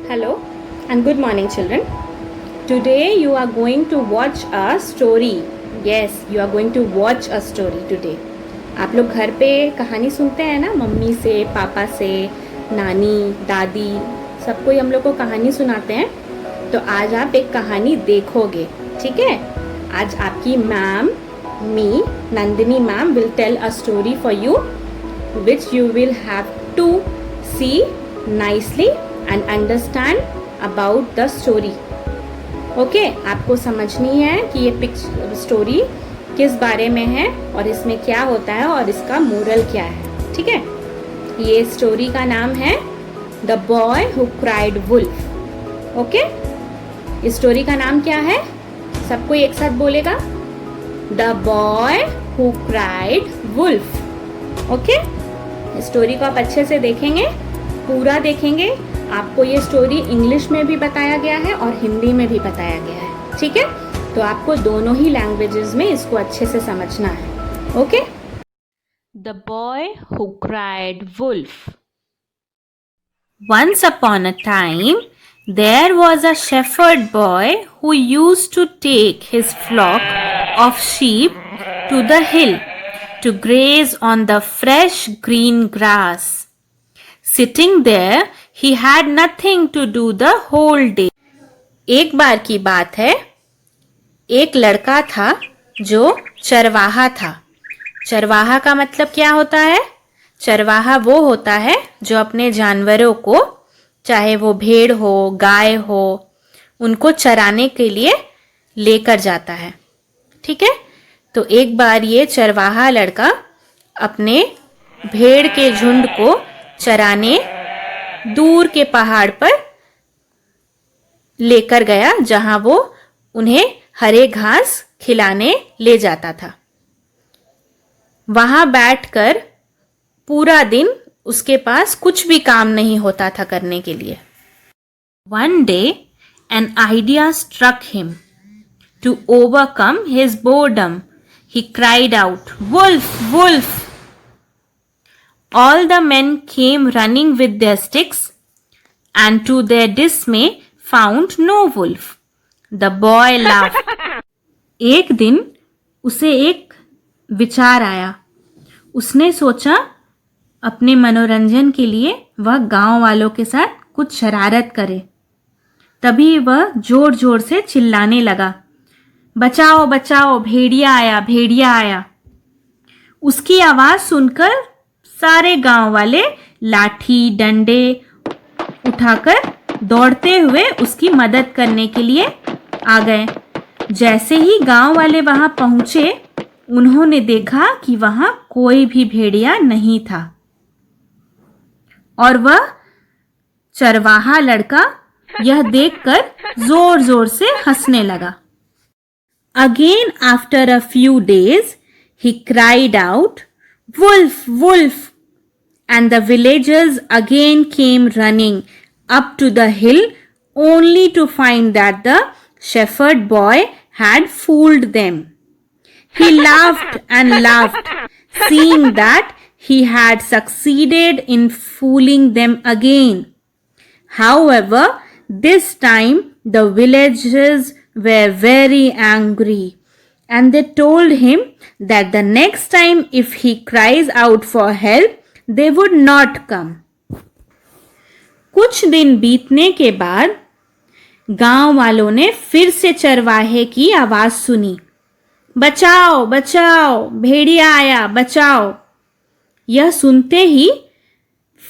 Hello and good morning, children. Today you are going to watch a story. Yes, you are going to watch a story today. आप लोग घर पे कहानी सुनते हैं ना, मम्मी से, पापा से, नानी, दादी, सबको हम लोग को कहानी सुनाते हैं. तो आज आप एक कहानी देखोगे, ठीक है? आज आपकी ma'am, me, Nandini ma'am will tell a story for you, which you will have to see nicely and understand about the story. Okay, आपको समझनी है कि ये स्टोरी किस बारे में है और इसमें क्या होता है और इसका मोरल क्या है, ठीक है? ये स्टोरी का नाम है the boy who cried wolf. Okay, इस स्टोरी का नाम क्या है? सबको एक साथ बोलेगा, the boy who cried wolf. Okay, इस स्टोरी को आप अच्छे से देखेंगे, पूरा देखेंगे. आपको ये स्टोरी इंग्लिश में भी बताया गया है और हिंदी में भी बताया गया है, ठीक है? तो आपको दोनों ही लैंग्वेजेस में इसको अच्छे से समझना है. Okay, the boy who cried wolf. Once upon a time, there was a shepherd boy who used to take his flock of sheep to the hill to graze on the fresh green grass. Sitting there, he had nothing to do the whole day. एक बार की बात है, एक लड़का था जो चरवाहा था. चरवाहा का मतलब क्या होता है? चरवाहा वो होता है जो अपने जानवरों को, चाहे वो भेड़ हो, गाय हो, उनको चराने के लिए लेकर जाता है, ठीक है? तो एक बार ये चरवाहा लड़का अपने भेड़ के झुंड को चराने दूर के पहाड़ पर लेकर गया, जहां वो उन्हें हरे घास खिलाने ले जाता था. वहां बैठकर पूरा दिन उसके पास कुछ भी काम नहीं होता था करने के लिए. One day, an idea struck him. To overcome his boredom, he cried out, "Wolf, wolf!" All the men came running with their sticks, and to their dismay found no wolf. The boy laughed. एक दिन उसे एक विचार आया. उसने सोचा अपने मनोरंजन के लिए वह गांव वालों के साथ कुछ शरारत करे. तभी वह जोर जोर से चिल्लाने लगा, बचाओ बचाओ, भेड़िया आया, भेड़िया आया. उसकी आवाज सुनकर सारे गांव वाले लाठी डंडे उठाकर दौड़ते हुए उसकी मदद करने के लिए आ गए. जैसे ही गांव वाले वहां पहुंचे, उन्होंने देखा कि वहां कोई भी भेड़िया नहीं था और वह चरवाहा लड़का यह देखकर जोर जोर से हंसने लगा. Again, after a few days, he cried out, "Wolf, wolf!" And the villagers again came running up to the hill, only to find that the shepherd boy had fooled them. He laughed and laughed, seeing that he had succeeded in fooling them again. However, this time the villagers were very angry, and they told him that the next time if he cries out for help, they would not come. कुछ दिन बीतने के बाद गांव वालों ने फिर से चरवाहे की आवाज सुनी, बचाओ बचाओ, भेड़िया आया, बचाओ. यह सुनते ही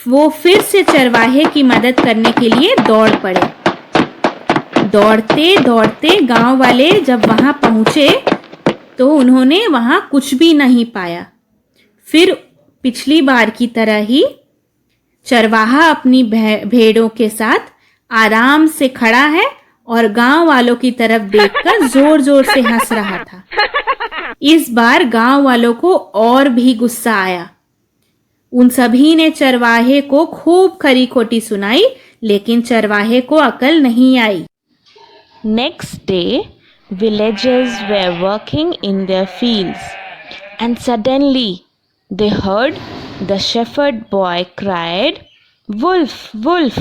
वो फिर से चरवाहे की मदद करने के लिए दौड़ पड़े. दौड़ते दौड़ते गांव वाले जब वहां पहुंचे तो उन्होंने वहां कुछ भी नहीं पाया. फिर पिछली बार की तरह ही चरवाहा अपनी भेड़ों के साथ आराम से खड़ा है और गांव वालों की तरफ देखकर जोर जोर से हंस रहा था. इस बार गांव वालों को और भी गुस्सा आया. उन सभी ने चरवाहे को खूब खरी खोटी सुनाई, लेकिन चरवाहे को अकल नहीं आई. Next day, villagers were working in their fields, and suddenly they heard the shepherd boy cried, "Wolf, wolf!"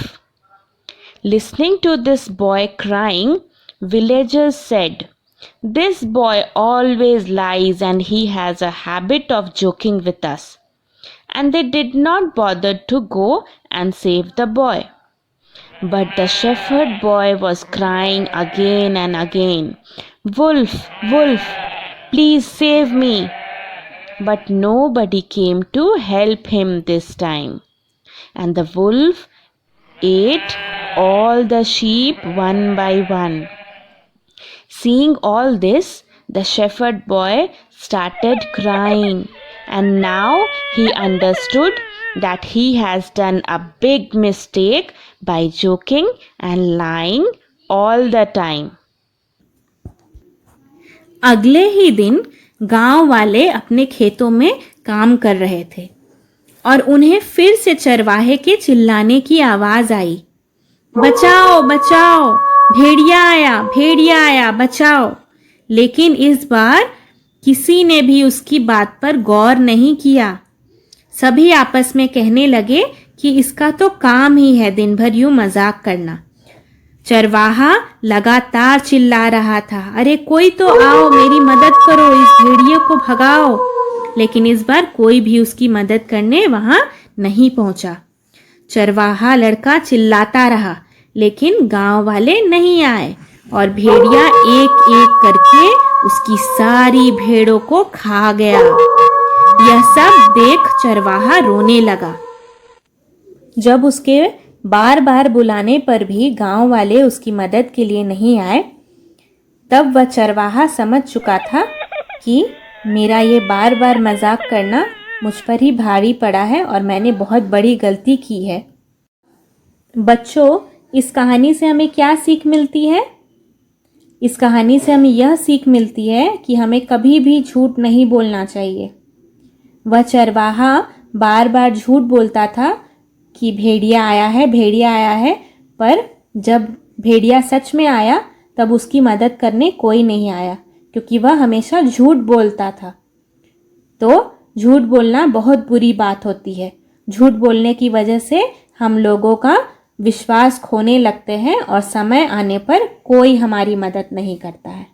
Listening to this boy crying, villagers said, "This boy always lies and he has a habit of joking with us." And they did not bother to go and save the boy. But the shepherd boy was crying again and again, "Wolf, wolf, please save me." But nobody came to help him this time. And the wolf ate all the sheep one by one. Seeing all this, the shepherd boy started crying, and now he understood that he has done a big mistake by joking and lying all the time. अगले ही दिन गांव वाले अपने खेतों में काम कर रहे थे और उन्हें फिर से चरवाहे के चिल्लाने की आवाज आई, बचाओ बचाओ, भेड़िया आया, बचाओ। लेकिन इस बार किसी ने भी उसकी बात पर गौर नहीं किया। सभी आपस में कहने लगे कि इसका तो काम ही है दिन भर यूं मजाक करना। चरवाहा लगातार चिल्ला रहा था, अरे कोई तो आओ, मेरी मदद करो, इस भेड़िए को भगाओ। लेकिन इस बार कोई भी उसकी मदद करने वहां नहीं पहुंचा। चरवाहा लड़का चिल्लाता रहा, लेकिन गांव वाले नहीं आए और भेड़िया एक एक करके उसकी सारी भेड़ों को खा गया। यह सब देख चरवाहा रोने लगा। जब उसके बार बार बुलाने पर भी गांव वाले उसकी मदद के लिए नहीं आए, तब वह चरवाहा समझ चुका था कि मेरा ये बार बार मजाक करना मुझ पर ही भारी पड़ा है और मैंने बहुत बड़ी गलती की है। बच्चों, इस कहानी से हमें क्या सीख मिलती है? इस कहानी से हमें यह सीख मिलती है कि हमें कभी भी झूठ नहीं बोलना चाहिए। वह चरवाहा बार बार झूठ बोलता था कि भेड़िया आया है, पर जब भेड़िया सच में आया तब उसकी मदद करने कोई नहीं आया, क्योंकि वह हमेशा झूठ बोलता था। तो झूठ बोलना बहुत बुरी बात होती है। झूठ बोलने की वजह से हम लोगों का विश्वास खोने लगते हैं और समय आने पर कोई हमारी मदद नहीं करता है।